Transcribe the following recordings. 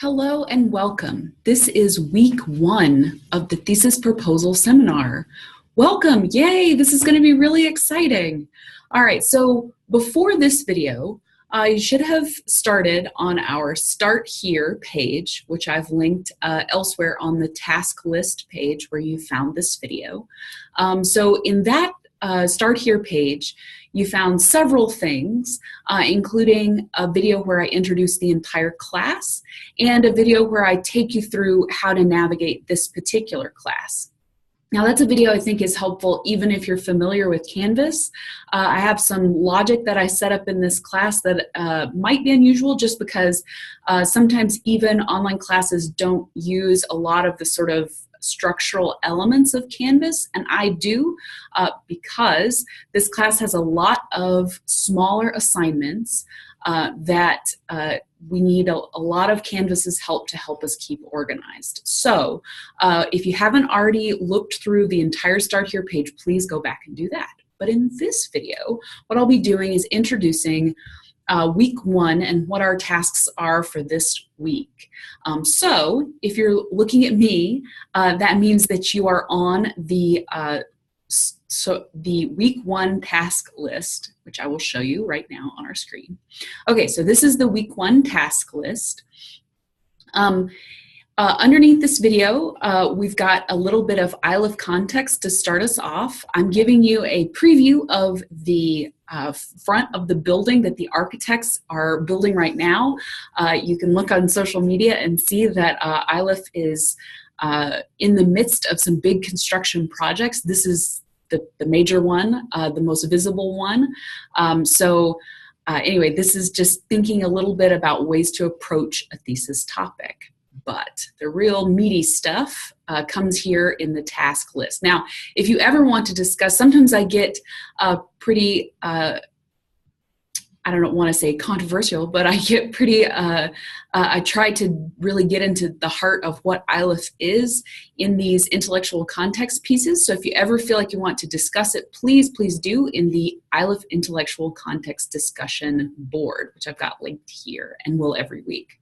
Hello and welcome. This is week 1 of the thesis proposal seminar. Welcome, yay, this is going to be really exciting. All right, so before this video, you should have started on our Start Here page, which I've linked elsewhere on the task list page where you found this video. So in that Start Here page, you found several things, including a video where I introduce the entire class and a video where I take you through how to navigate this particular class. Now that's a video I think is helpful even if you're familiar with Canvas. I have some logic that I set up in this class that might be unusual just because sometimes even online classes don't use a lot of the sort of structural elements of Canvas, and I do because this class has a lot of smaller assignments that we need a lot of Canvas's help to help us keep organized. So if you haven't already looked through the entire Start Here page, please go back and do that. But in this video, what I'll be doing is introducing week 1 and what our tasks are for this week. So if you're looking at me, that means that you are on the week 1 task list, which I will show you right now on our screen. Okay, so this is the week 1 task list. Underneath this video, we've got a little bit of ILIF context to start us off. I'm giving you a preview of the front of the building that the architects are building right now. You can look on social media and see that ILIF is in the midst of some big construction projects. This is the major one, the most visible one. Anyway, this is just thinking a little bit about ways to approach a thesis topic. But the real meaty stuff comes here in the task list. Now, if you ever want to discuss, sometimes I get pretty, I don't want to say controversial, but I get pretty, I try to really get into the heart of what ILIF is in these intellectual context pieces. So if you ever feel like you want to discuss it, please do in the ILIF intellectual context discussion board, which I've got linked here and will every week.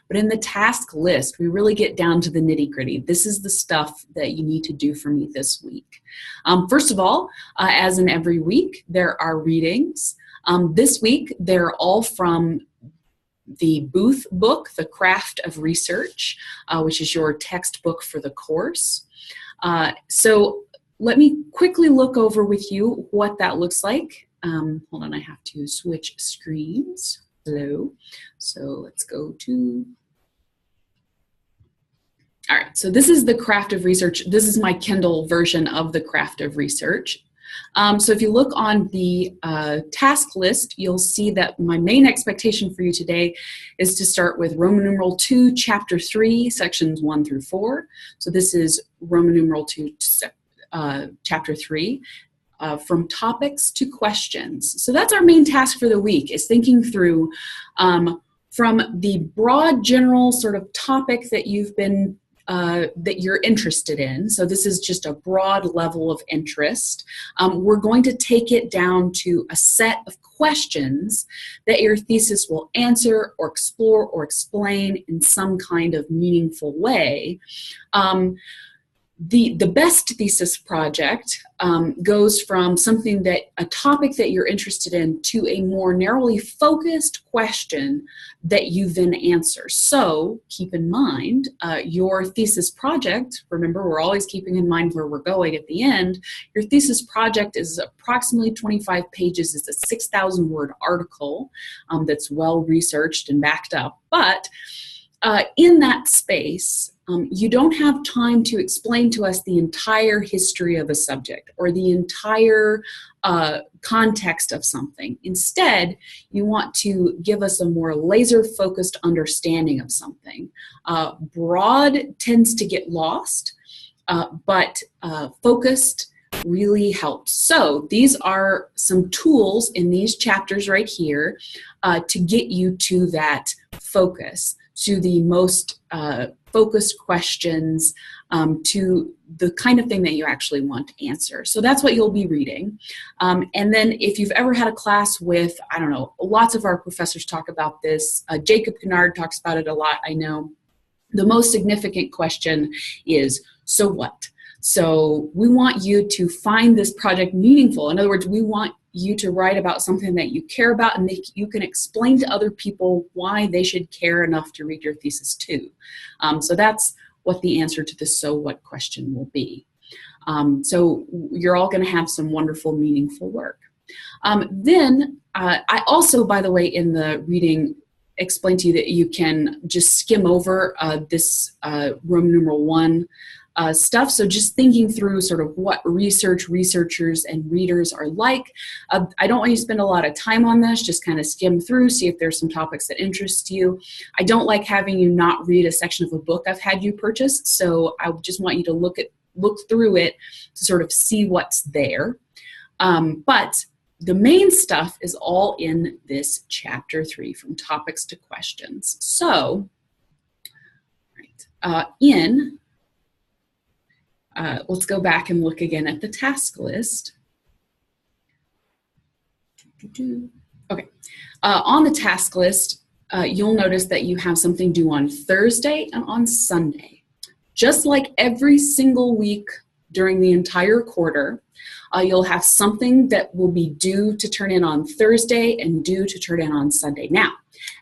But in the task list, we really get down to the nitty-gritty. This is the stuff that you need to do for me this week. First of all, as in every week, there are readings. This week, they're all from the Booth book, The Craft of Research, which is your textbook for the course. So let me quickly look over with you what that looks like. Hold on, I have to switch screens. Hello. So let's go to, all right, so this is The Craft of Research. This is my Kindle version of The Craft of Research. So if you look on the task list, you'll see that my main expectation for you today is to start with Roman numeral 2, chapter 3, sections 1 through 4. So this is Roman numeral 2, chapter 3. From topics to questions. So that's our main task for the week, is thinking through from the broad general sort of topic that you've been that you're interested in. So this is just a broad level of interest. We're going to take it down to a set of questions that your thesis will answer or explore or explain in some kind of meaningful way. The best thesis project goes from something that, a topic that you're interested in, to a more narrowly focused question that you then answer. So keep in mind your thesis project, remember we're always keeping in mind where we're going at the end, your thesis project is approximately 25 pages. It's a 6,000 word article that's well researched and backed up. But in that space, you don't have time to explain to us the entire history of a subject or the entire context of something. Instead, you want to give us a more laser-focused understanding of something. Broad tends to get lost, but focused really helps. So these are some tools in these chapters right here to get you to that focus, to the most focused questions, to the kind of thing that you actually want to answer. So that's what you'll be reading. And then if you've ever had a class with, I don't know, lots of our professors talk about this. Jacob Kennard talks about it a lot, I know. The most significant question is, so what? So we want you to find this project meaningful. In other words, we want you to write about something that you care about and you can explain to other people why they should care enough to read your thesis too. So that's what the answer to the so what question will be. So you're all going to have some wonderful, meaningful work. Then I also, by the way, in the reading, explain to you that you can just skim over this Roman numeral 1 stuff. So just thinking through sort of what researchers and readers are like. I don't want you to spend a lot of time on this, just kind of skim through, see if there's some topics that interest you. I don't like having you not read a section of a book I've had you purchase, so I just want you to look through it to sort of see what's there. But the main stuff is all in this chapter 3, from topics to questions. So, let's go back and look again at the task list. Okay, on the task list, you'll notice that you have something due on Thursday and on Sunday. Just like every single week during the entire quarter, you'll have something that will be due to turn in on Thursday and due to turn in on Sunday. Now,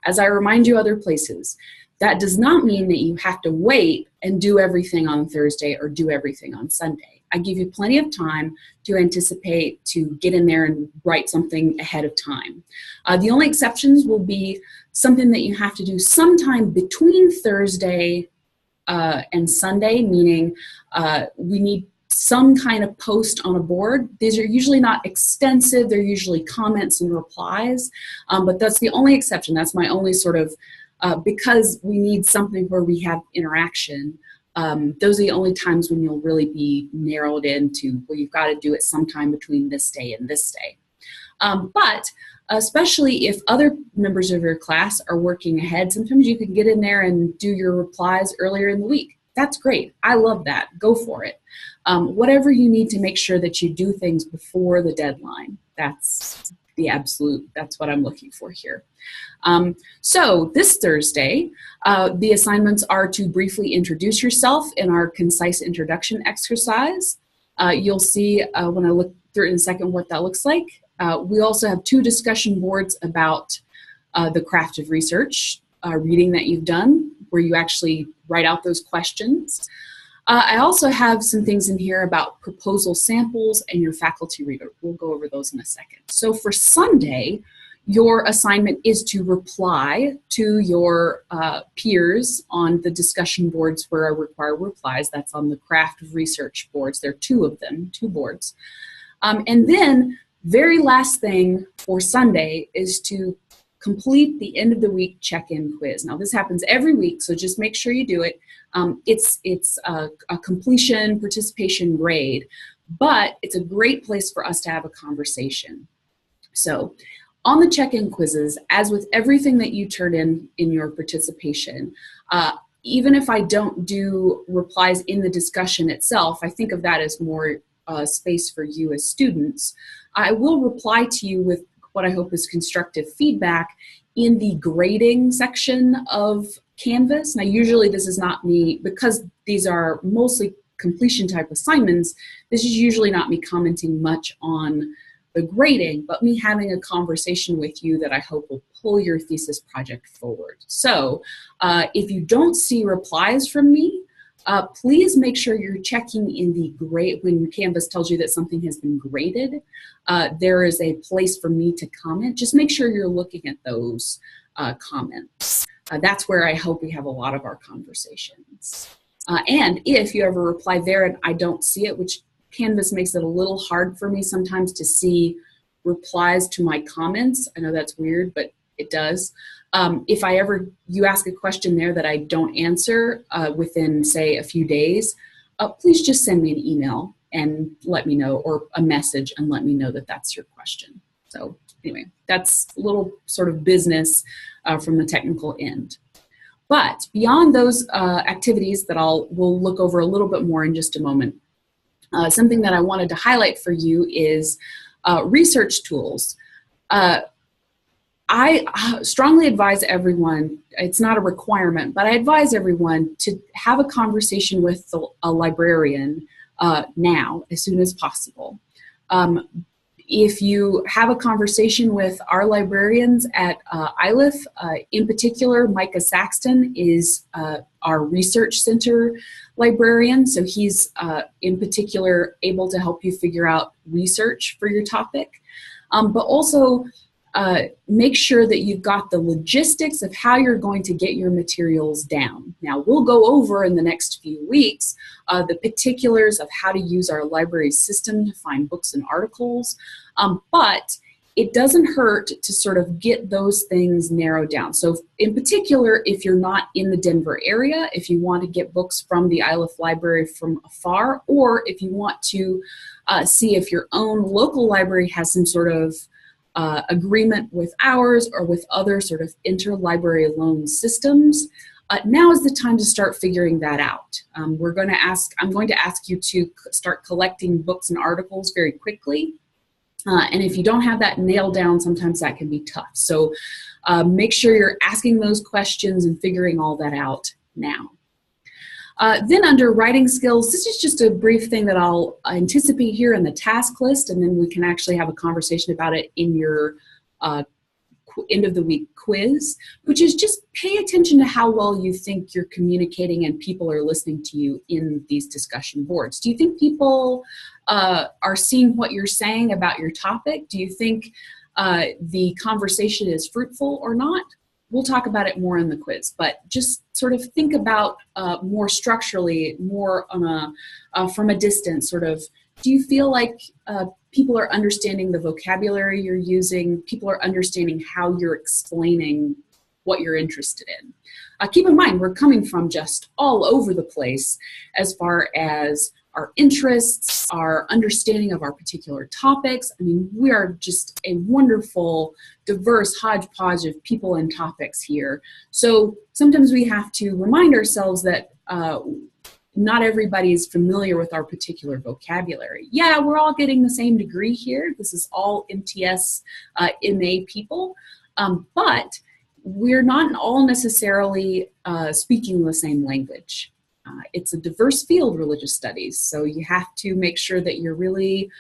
as I remind you other places, that does not mean that you have to wait and do everything on Thursday or do everything on Sunday. I give you plenty of time to anticipate, to get in there and write something ahead of time. The only exceptions will be something that you have to do sometime between Thursday and Sunday, meaning we need some kind of post on a board. These are usually not extensive, they're usually comments and replies, but that's the only exception. That's my only sort of, because we need something where we have interaction, those are the only times when you'll really be narrowed into, well, you've got to do it sometime between this day and this day. But especially if other members of your class are working ahead, sometimes you can get in there and do your replies earlier in the week. That's great. I love that. Go for it. Whatever you need to make sure that you do things before the deadline. That's the absolute, that's what I'm looking for here. So this Thursday, the assignments are to briefly introduce yourself in our concise introduction exercise. You'll see when I look through it in a second what that looks like. We also have 2 discussion boards about the craft of research, reading that you've done, where you actually write out those questions. I also have some things in here about proposal samples and your faculty reader. We'll go over those in a second. So for Sunday, your assignment is to reply to your peers on the discussion boards where I require replies. That's on the craft of research boards. There are 2 of them, 2 boards. And then very last thing for Sunday is to complete the end of the week check-in quiz. Now this happens every week, so just make sure you do it. It's a completion participation grade, but it's a great place for us to have a conversation. So on the check-in quizzes, as with everything that you turn in your participation, even if I don't do replies in the discussion itself, I think of that as more space for you as students. I will reply to you with what I hope is constructive feedback in the grading section of Canvas. Now usually this is not me, because these are mostly completion type assignments, this is usually not me commenting much on the grading, but me having a conversation with you that I hope will pull your thesis project forward. So if you don't see replies from me, please make sure you're checking in the grade. When Canvas tells you that something has been graded, there is a place for me to comment. Just make sure you're looking at those comments. That's where I hope we have a lot of our conversations. And if you ever reply there and I don't see it, which Canvas makes it a little hard for me sometimes to see replies to my comments. I know that's weird, but it does. If you ask a question there that I don't answer within, say, a few days, please just send me an email and let me know, or a message and let me know that that's your question. So anyway, that's a little sort of business from the technical end. But beyond those activities that we'll look over a little bit more in just a moment, something that I wanted to highlight for you is research tools. I strongly advise everyone, it's not a requirement, but I advise everyone to have a conversation with a librarian now, as soon as possible. If you have a conversation with our librarians at ILIF, in particular, Micah Saxton is our research center librarian, so he's in particular able to help you figure out research for your topic, but also make sure that you've got the logistics of how you're going to get your materials down. Now, we'll go over in the next few weeks the particulars of how to use our library system to find books and articles, but it doesn't hurt to sort of get those things narrowed down. So in particular, if you're not in the Denver area, if you want to get books from the ILIF library from afar, or if you want to see if your own local library has some sort of agreement with ours or with other sort of interlibrary loan systems, now is the time to start figuring that out. I'm going to ask you to start collecting books and articles very quickly. And if you don't have that nailed down, sometimes that can be tough. So make sure you're asking those questions and figuring all that out now. Then under writing skills, this is just a brief thing that I'll anticipate here in the task list, and then we can actually have a conversation about it in your end of the week quiz, which is just pay attention to how well you think you're communicating and people are listening to you in these discussion boards. Do you think people are seeing what you're saying about your topic? Do you think the conversation is fruitful or not? We'll talk about it more in the quiz, but just sort of think about more structurally, more on from a distance, sort of, do you feel like people are understanding the vocabulary you're using, people are understanding how you're explaining what you're interested in? Keep in mind, we're coming from just all over the place as far as our interests, our understanding of our particular topics. I mean, we are just a wonderful, diverse hodgepodge of people and topics here. So sometimes we have to remind ourselves that not everybody is familiar with our particular vocabulary. Yeah, we're all getting the same degree here. This is all MTS MA people, but we're not all necessarily speaking the same language. It's a diverse field, religious studies, so you have to make sure that you're really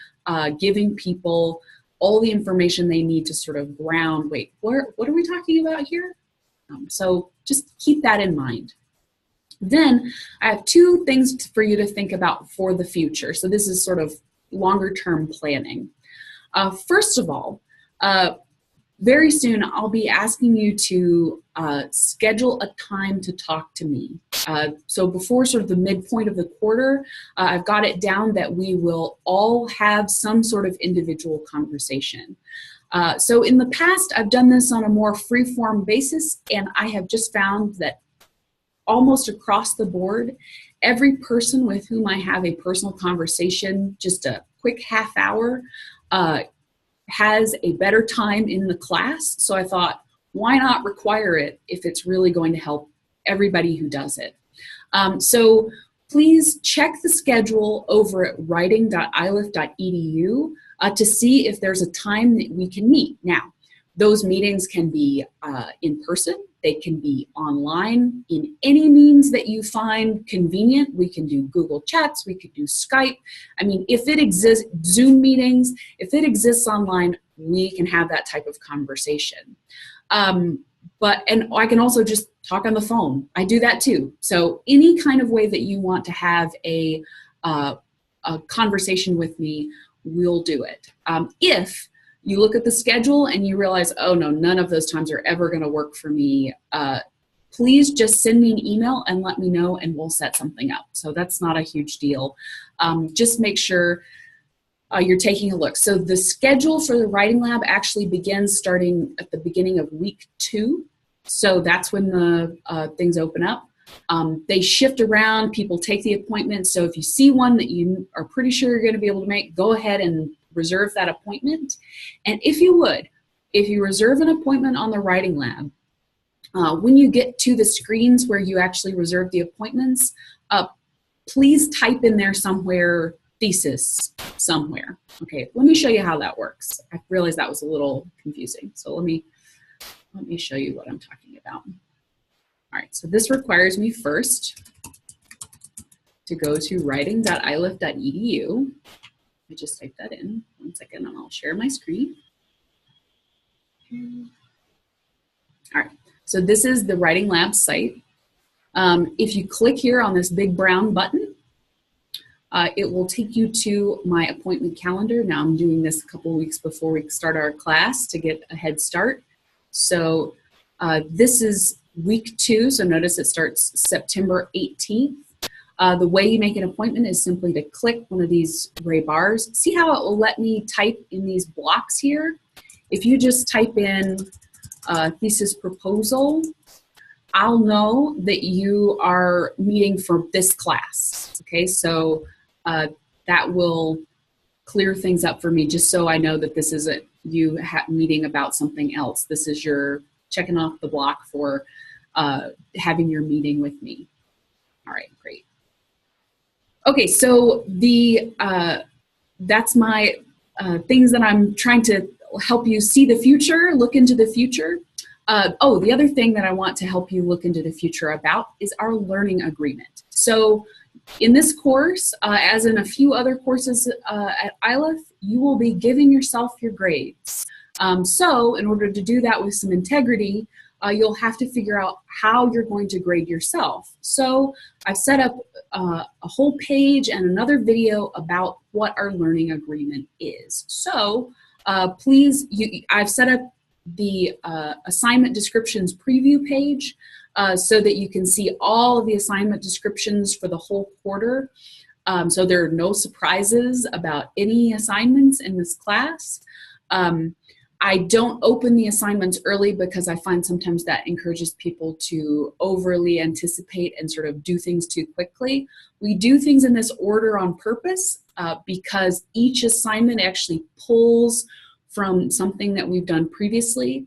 giving people all the information they need to sort of ground, wait, what are we talking about here? So just keep that in mind. Then I have two things for you to think about for the future. So this is sort of longer term planning. First of all, very soon I'll be asking you to schedule a time to talk to me. So before sort of the midpoint of the quarter, I've got it down that we will all have some sort of individual conversation. So in the past, I've done this on a more free-form basis, and I have just found that almost across the board, every person with whom I have a personal conversation, just a quick half hour, has a better time in the class. So I thought, why not require it if it's really going to help everybody who does it? So please check the schedule over at writing.ilif.edu to see if there's a time that we can meet. Now, those meetings can be in person, they can be online, in any means that you find convenient. We can do Google Chats, we could do Skype. I mean, if it exists, Zoom meetings, if it exists online, we can have that type of conversation. And I can also just talk on the phone. I do that too. So any kind of way that you want to have a conversation with me, we'll do it. If you look at the schedule and you realize, oh no, none of those times are ever going to work for me, please just send me an email and let me know and we'll set something up. So that's not a huge deal. Just make sure you're taking a look. So the schedule for the writing lab actually begins starting at the beginning of week 2. So that's when the things open up. They shift around, people take the appointment. So if you see one that you are pretty sure you're going to be able to make, go ahead and reserve that appointment. And if you reserve an appointment on the writing lab, When you get to the screens where you actually reserve the appointments, please type in there somewhere thesis somewhere. Okay, let me show you how that works. I realized that was a little confusing. So let me show you what I'm talking about. All right, so this requires me first to go to writing.ilif.edu. I just type that in. 1 second, and I'll share my screen. All right, so this is the Writing Lab site. If you click here on this big brown button, it will take you to my appointment calendar. Now I'm doing this a couple weeks before we start our class to get a head start. So this is week 2, so notice it starts September 18th. The way you make an appointment is simply to click one of these gray bars. See how it will let me type in these blocks here? If you just type in thesis proposal, I'll know that you are meeting for this class. Okay, so that will clear things up for me, just so I know that this isn't you meeting about something else. This is your checking off the block for having your meeting with me. All right, great. Okay, so that's my things that I'm trying to help you see the future, look into the future. Oh, the other thing that I want to help you look into the future about is our learning agreement. So in this course, as in a few other courses at ILIF, you will be giving yourself your grades. So in order to do that with some integrity, you'll have to figure out how you're going to grade yourself. So I've set up a whole page and another video about what our learning agreement is. So please, I've set up the assignment descriptions preview page so that you can see all of the assignment descriptions for the whole quarter. So there are no surprises about any assignments in this class. I don't open the assignments early because I find sometimes that encourages people to overly anticipate and sort of do things too quickly. We do things in this order on purpose because each assignment actually pulls from something that we've done previously.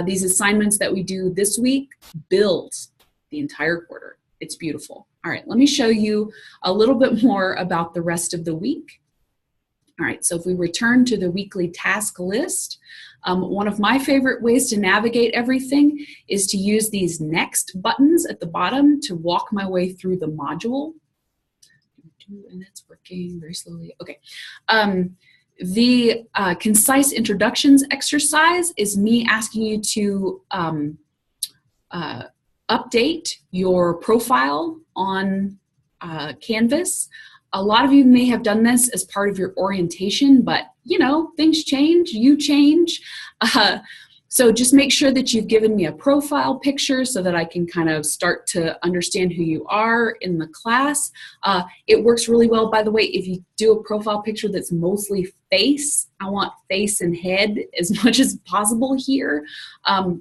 These assignments that we do this week build the entire quarter. It's beautiful. All right, let me show you a little bit more about the rest of the week. All right, so if we return to the weekly task list, one of my favorite ways to navigate everything is to use these next buttons at the bottom to walk my way through the module. And it's working very slowly. Okay. The concise introductions exercise is me asking you to update your profile on Canvas. A lot of you may have done this as part of your orientation, but you know, things change, you change. So just make sure that you've given me a profile picture so that I can kind of start to understand who you are in the class. It works really well, by the way, if you do a profile picture that's mostly face. I want face and head as much as possible here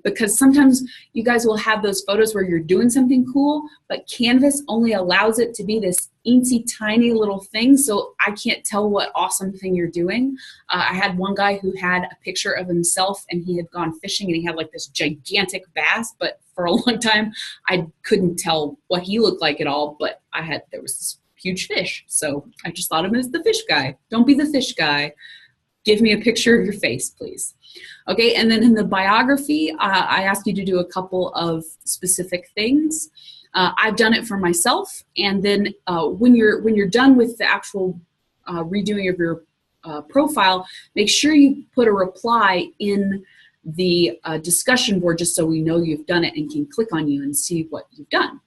because sometimes you guys will have those photos where you're doing something cool, but Canvas only allows it to be this eensy tiny little thing, so I can't tell what awesome thing you're doing. I had one guy who had a picture of himself and he had gone fishing and he had like this gigantic bass, but for a long time I couldn't tell what he looked like at all, but there was this huge fish, so I just thought of him as the fish guy. Don't be the fish guy. Give me a picture of your face, please. Okay, and then in the biography, I asked you to do a couple of specific things. I've done it for myself, and then when you're done with the actual redoing of your profile, make sure you put a reply in the discussion board just so we know you've done it and can click on you and see what you've done.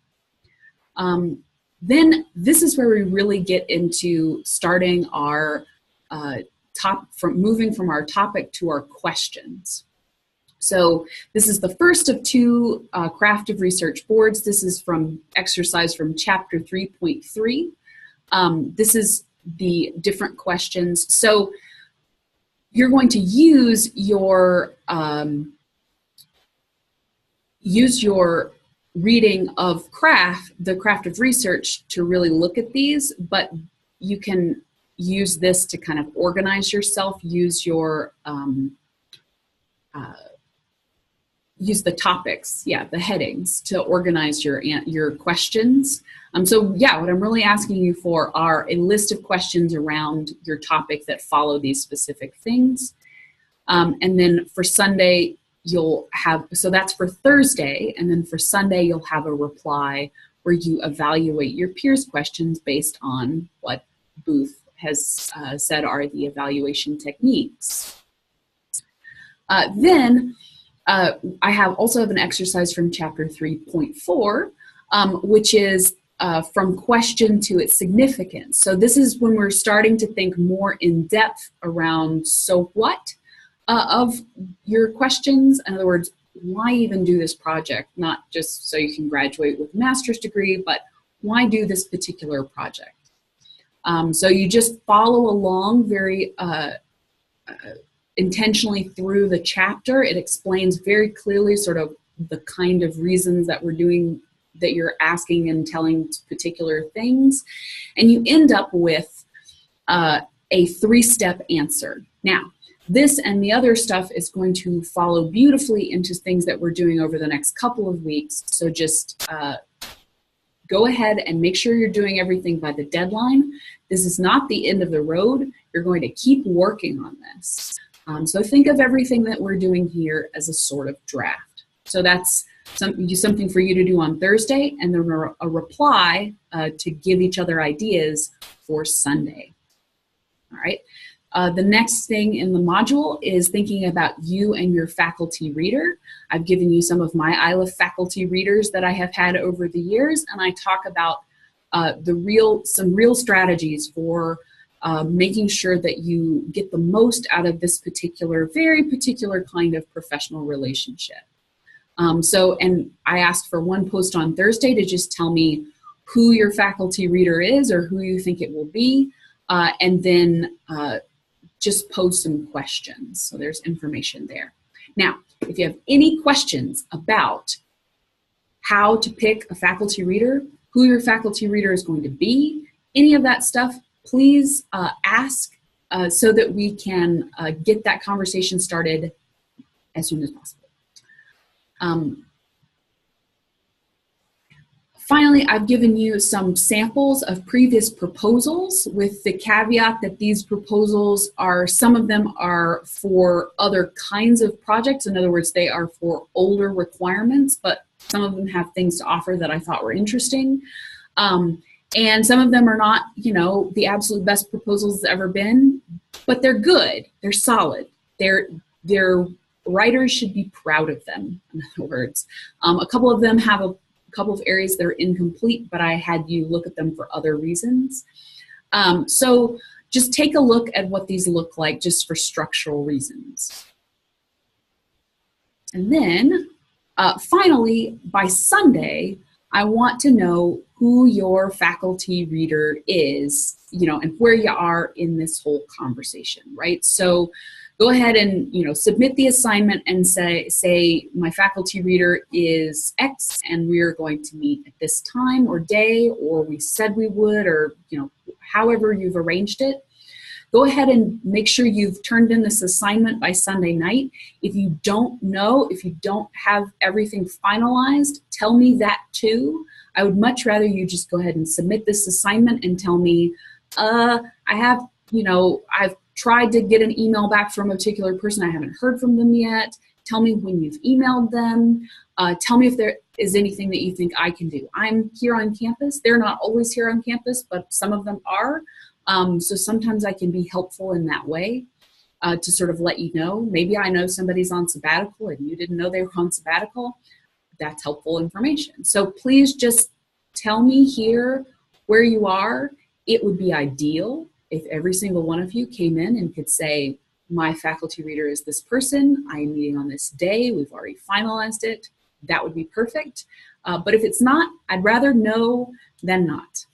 Then this is where we really get into starting our moving from our topic to our questions. So this is the first of two craft of research boards. This is from exercise from chapter 3.3. This is the different questions. So you're going to use your reading of the craft of research to really look at these, but you can use this to kind of organize yourself, use your use the topics, yeah, the headings to organize your questions. So yeah, what I'm really asking you for are a list of questions around your topic that follow these specific things. And then for Sunday, you'll have, so that's for Thursday, and then for Sunday, you'll have a reply where you evaluate your peers' questions based on what Booth has said are the evaluation techniques. Then I also have an exercise from chapter 3.4, which is from question to its significance. So this is when we're starting to think more in depth around so what of your questions. In other words, why even do this project? Not just so you can graduate with a master's degree, but why do this particular project? So you just follow along very intentionally through the chapter. It explains very clearly sort of the kind of reasons that we're doing, that you're asking and telling particular things. And you end up with a 3-step answer. Now, this and the other stuff is going to follow beautifully into things that we're doing over the next couple of weeks. So just go ahead and make sure you're doing everything by the deadline. This is not the end of the road. You're going to keep working on this. So think of everything that we're doing here as a sort of draft. So that's something for you to do on Thursday, and then a reply to give each other ideas for Sunday. All right. The next thing in the module is thinking about you and your faculty reader. I've given you some of my ILIF faculty readers that I have had over the years, and I talk about some real strategies for making sure that you get the most out of this very particular kind of professional relationship. And I asked for one post on Thursday to just tell me who your faculty reader is or who you think it will be, and then just pose some questions. So there's information there. Now, if you have any questions about how to pick a faculty reader, who your faculty reader is going to be, any of that stuff, please ask so that we can get that conversation started as soon as possible. Finally, I've given you some samples of previous proposals with the caveat that these proposals some of them are for other kinds of projects. In other words, they are for older requirements, but some of them have things to offer that I thought were interesting. And some of them are not, the absolute best proposals that's ever been, but they're good, they're solid, their writers should be proud of them, in other words. A couple of them have a couple of areas that are incomplete, but I had you look at them for other reasons. So just take a look at what these look like just for structural reasons. And then finally, by Sunday, I want to know who your faculty reader is, and where you are in this whole conversation, right? So go ahead and, submit the assignment and say my faculty reader is X, and we're going to meet at this time or day, or we said we would, or, however you've arranged it. Go ahead and make sure you've turned in this assignment by Sunday night. If you don't know, if you don't have everything finalized, tell me that too. I would much rather you just go ahead and submit this assignment and tell me, I've tried to get an email back from a particular person. I haven't heard from them yet. Tell me when you've emailed them. Tell me if there is anything that you think I can do. I'm here on campus. They're not always here on campus, but some of them are. So sometimes I can be helpful in that way to sort of let you know. Maybe I know somebody's on sabbatical and you didn't know they were on sabbatical. That's helpful information. So please just tell me here where you are. It would be ideal if every single one of you came in and could say, my faculty reader is this person, I am meeting on this day, we've already finalized it. That would be perfect. But if it's not, I'd rather know than not.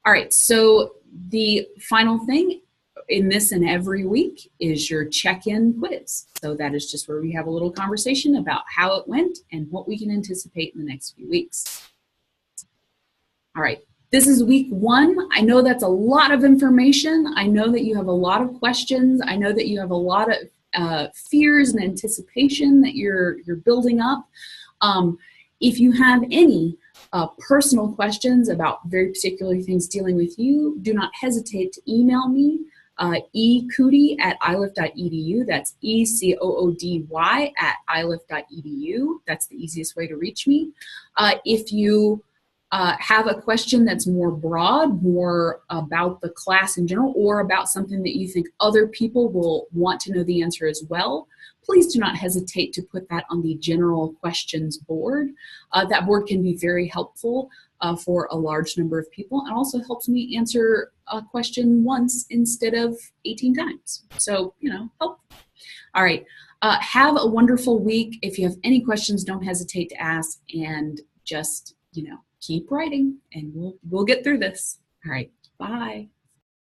All right, so the final thing in this and every week is your check-in quiz. So that is just where we have a little conversation about how it went and what we can anticipate in the next few weeks. All right, this is week 1. I know that's a lot of information. I know that you have a lot of questions. I know that you have a lot of fears and anticipation that you're building up. If you have any personal questions about very particular things dealing with you, do not hesitate to email me, ecoody@ilif.edu. That's ECOODY@ilif.edu. That's the easiest way to reach me. If you have a question that's more broad, more about the class in general, or about something that you think other people will want to know the answer as well, please do not hesitate to put that on the general questions board. That board can be very helpful for a large number of people, and also helps me answer a question once instead of 18 times. So, help. All right. Have a wonderful week. If you have any questions, don't hesitate to ask, and just, keep writing, and we'll get through this. All right. Bye.